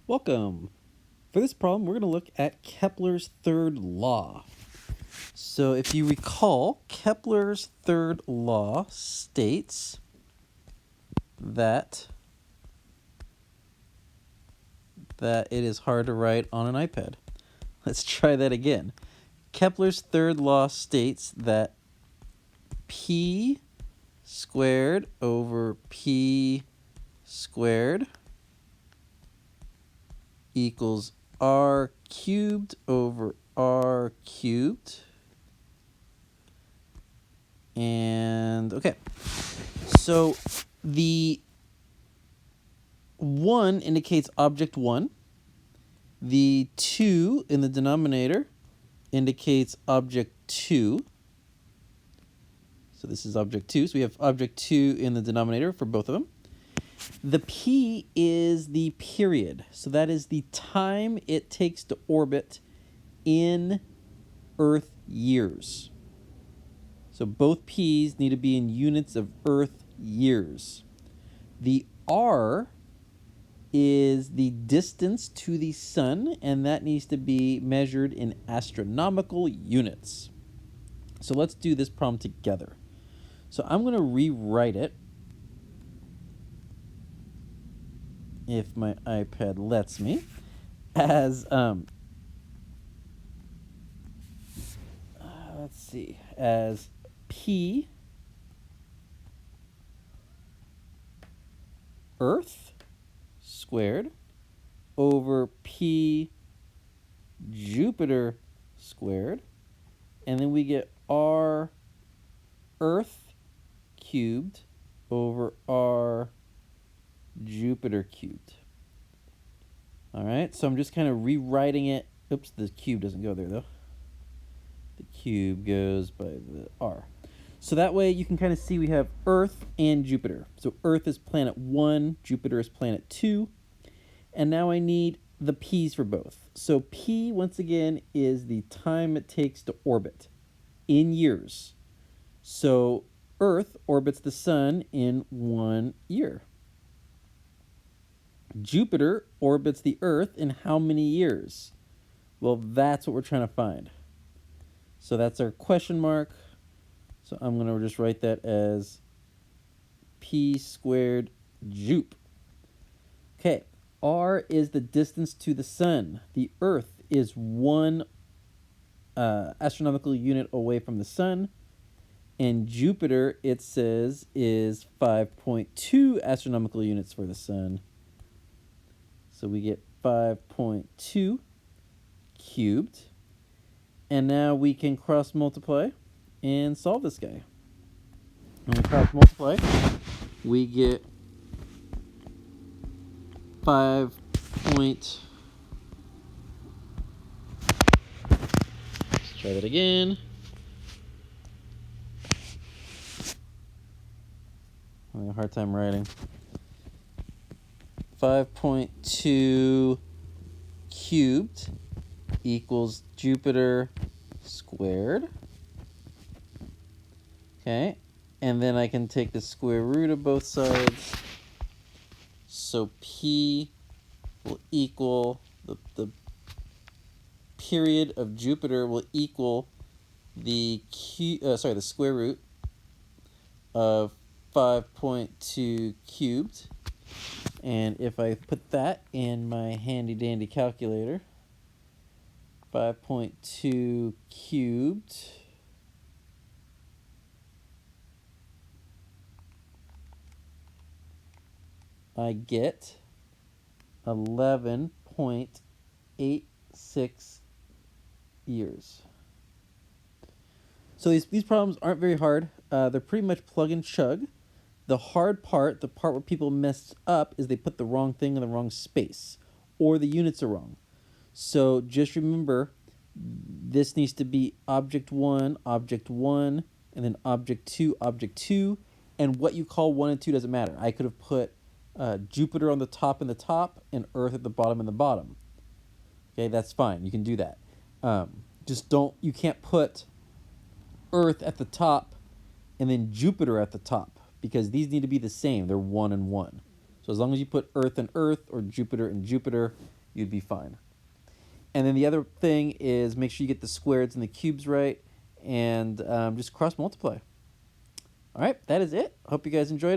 Welcome. For this problem, we're going to look at Kepler's third law. So if you recall, Kepler's third law states that it is hard to write on an iPad. Let's try that again. Kepler's third law states that p squared over p squared equals r cubed over r cubed. And okay, so the 1 indicates object 1. The 2 in the denominator indicates object 2. So this is object 2. So we have object 2 in the denominator for both of them. The p is the period. So that is the time it takes to orbit in Earth years. So both p's need to be in units of Earth years. The r is the distance to the sun, and that needs to be measured in astronomical units. So let's do this problem together. So I'm going to rewrite it, if my iPad lets me, as let's see, as p Earth squared over p Jupiter squared, and then we get r Earth cubed over r Jupiter cubed. All right, so I'm just kind of rewriting it. Oops, the cube doesn't go there though. The cube goes by the r. So that way you can kind of see we have Earth and Jupiter. So Earth is planet 1, Jupiter is planet 2. And now I need the p's for both. So p, once again, is the time it takes to orbit in years. So Earth orbits the sun in 1 year. Jupiter orbits the Earth in how many years? Well, that's what we're trying to find. So that's our question mark. So I'm going to just write that as p squared Jup. Okay, r is the distance to the sun. The Earth is 1 astronomical unit away from the sun. And Jupiter, it says, is 5.2 astronomical units for the sun. So we get 5.2 cubed. And now we can cross multiply and solve this guy. When we cross multiply, we get 5. Let's try that again. I'm having a hard time writing. 5.2 cubed equals Jupiter squared. Okay, and then I can take the square root of both sides. So p will equal, the period of Jupiter will equal the square root of 5.2 cubed. And if I put that in my handy dandy calculator, 5.2 cubed I get 11.86 years. So these problems aren't very hard. They're pretty much plug and chug. The hard part, the part where people mess up, is they put the wrong thing in the wrong space, or the units are wrong. So just remember, this needs to be object 1, and then object 2, and what you call 1 and 2 doesn't matter. I could have put Jupiter on the top in the top and Earth at the bottom in the bottom. Okay, that's fine. You can do that. Just don't, you can't put Earth at the top and then Jupiter at the top, because these need to be the same. They're 1 and 1. So as long as you put Earth and Earth, or Jupiter and Jupiter, you'd be fine. And then the other thing is make sure you get the squares and the cubes right, and just cross multiply. All right, that is it. Hope you guys enjoyed it.